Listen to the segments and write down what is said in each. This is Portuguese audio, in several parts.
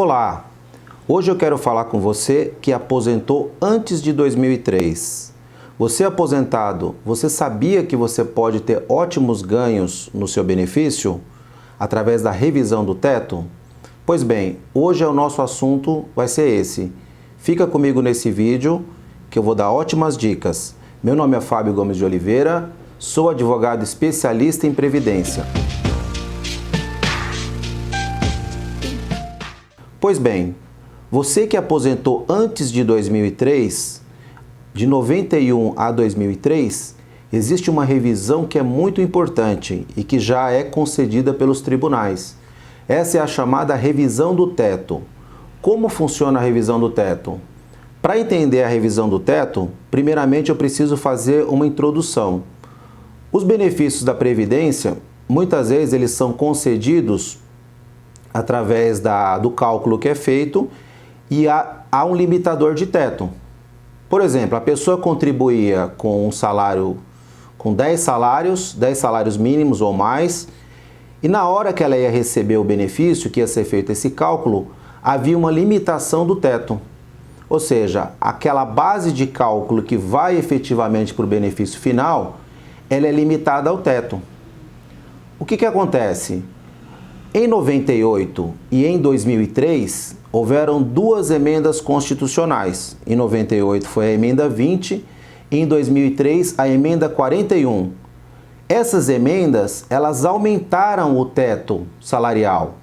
Olá! Hoje eu quero falar com você que aposentou antes de 2003. Você aposentado, você sabia que você pode ter ótimos ganhos no seu benefício através da revisão do teto? Pois bem, hoje o nosso assunto vai ser esse. Fica comigo nesse vídeo que eu vou dar ótimas dicas. Meu nome é Fábio Gomes de Oliveira, sou advogado especialista em Previdência. Pois bem, você que aposentou antes de 2003, de 91 a 2003, existe uma revisão que é muito importante e que já é concedida pelos tribunais. Essa é a chamada revisão do teto. Como funciona a revisão do teto? Para entender a revisão do teto, primeiramente eu preciso fazer uma introdução. Os benefícios da Previdência, muitas vezes eles são concedidos através do cálculo que é feito e há um limitador de teto. Por exemplo, a pessoa contribuía com um salário, com 10 salários mínimos ou mais, e na hora que ela ia receber o benefício, que ia ser feito esse cálculo, havia uma limitação do teto. Ou seja, aquela base de cálculo que vai efetivamente para o benefício final, ela é limitada ao teto. O que acontece? Em 98 e em 2003, houveram duas emendas constitucionais. Em 98 foi a emenda 20 e em 2003 a emenda 41. Essas emendas, elas aumentaram o teto salarial.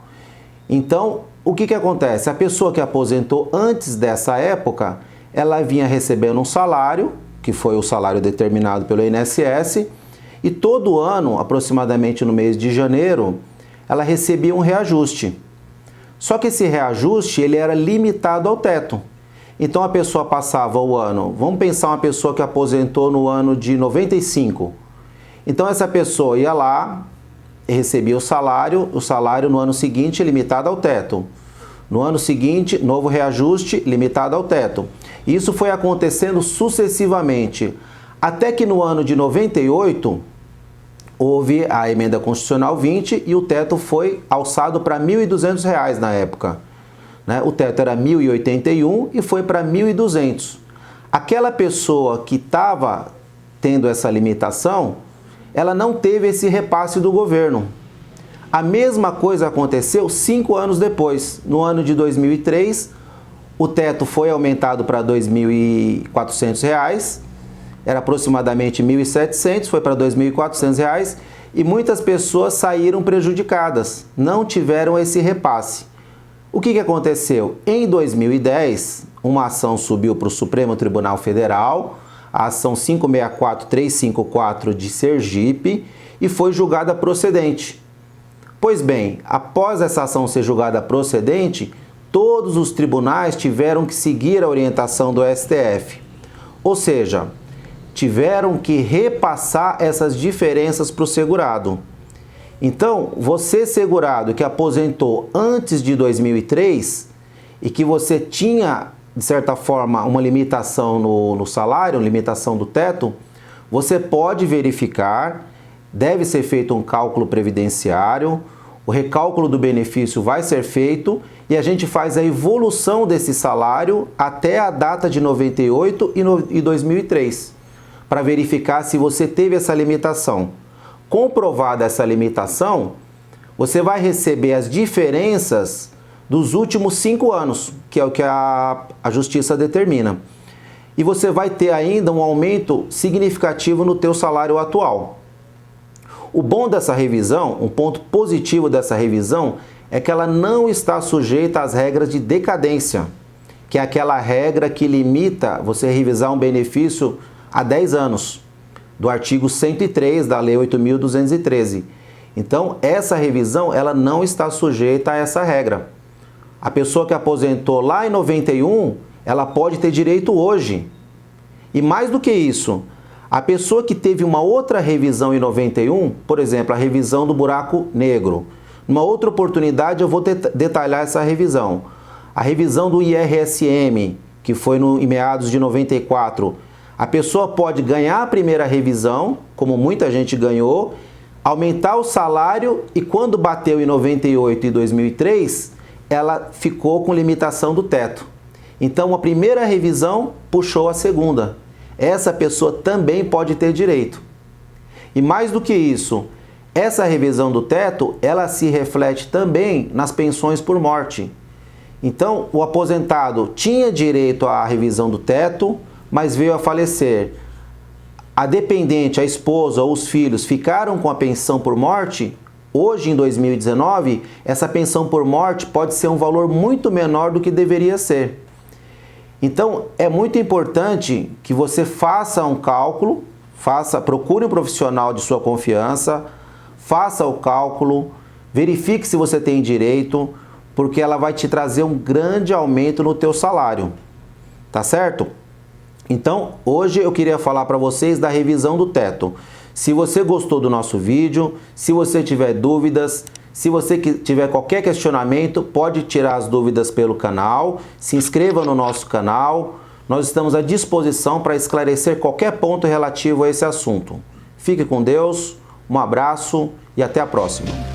Então, o que acontece? A pessoa que aposentou antes dessa época, ela vinha recebendo um salário, que foi o salário determinado pelo INSS, e todo ano, aproximadamente no mês de janeiro, ela recebia um reajuste. Só que esse reajuste ele era limitado ao teto. Então a pessoa passava o ano, vamos pensar uma pessoa que aposentou no ano de 95. Então essa pessoa ia lá, recebia o salário no ano seguinte limitado ao teto. No ano seguinte, novo reajuste limitado ao teto. Isso foi acontecendo sucessivamente, até que no ano de 98, houve a emenda constitucional 20 e o teto foi alçado para R$ 1.200 na época. O teto era R$ 1.081 e foi para R$ 1.200. Aquela pessoa que estava tendo essa limitação, ela não teve esse repasse do governo. A mesma coisa aconteceu 5 anos depois. No ano de 2003, o teto foi aumentado para R$ 2.400, era aproximadamente R$ 1.700, foi para R$ 2.400 e muitas pessoas saíram prejudicadas, não tiveram esse repasse. O que aconteceu? Em 2010, uma ação subiu para o Supremo Tribunal Federal, a ação 564354 de Sergipe, e foi julgada procedente. Pois bem, após essa ação ser julgada procedente, todos os tribunais tiveram que seguir a orientação do STF. Ou seja, tiveram que repassar essas diferenças para o segurado. Então, você segurado que aposentou antes de 2003 e que você tinha, de certa forma, uma limitação no salário, uma limitação do teto, você pode verificar, deve ser feito um cálculo previdenciário, o recálculo do benefício vai ser feito e a gente faz a evolução desse salário até a data de 98 e 2003. Para verificar se você teve essa limitação. Comprovada essa limitação, você vai receber as diferenças dos últimos 5 anos, que é o que a Justiça determina. E você vai ter ainda um aumento significativo no teu salário atual. O bom dessa revisão, um ponto positivo dessa revisão, é que ela não está sujeita às regras de decadência, que é aquela regra que limita você revisar um benefício há 10 anos, do artigo 103 da Lei 8.213. Então, essa revisão ela não está sujeita a essa regra. A pessoa que aposentou lá em 91, ela pode ter direito hoje. E mais do que isso, a pessoa que teve uma outra revisão em 91, por exemplo, a revisão do buraco negro, numa outra oportunidade eu vou detalhar essa revisão. A revisão do IRSM, que foi em meados de 94, a pessoa pode ganhar a primeira revisão, como muita gente ganhou, aumentar o salário e quando bateu em 98 e 2003, ela ficou com limitação do teto. Então, a primeira revisão puxou a segunda. Essa pessoa também pode ter direito. E mais do que isso, essa revisão do teto, ela se reflete também nas pensões por morte. Então, o aposentado tinha direito à revisão do teto, mas veio a falecer. A dependente, a esposa ou os filhos ficaram com a pensão por morte. Hoje, em 2019, essa pensão por morte pode ser um valor muito menor do que deveria ser. Então, é muito importante que você faça um cálculo, procure um profissional de sua confiança, faça o cálculo, verifique se você tem direito, porque ela vai te trazer um grande aumento no teu salário, tá certo? Então, hoje eu queria falar para vocês da revisão do teto. Se você gostou do nosso vídeo, se você tiver dúvidas, se você tiver qualquer questionamento, pode tirar as dúvidas pelo canal, se inscreva no nosso canal. Nós estamos à disposição para esclarecer qualquer ponto relativo a esse assunto. Fique com Deus, um abraço e até a próxima.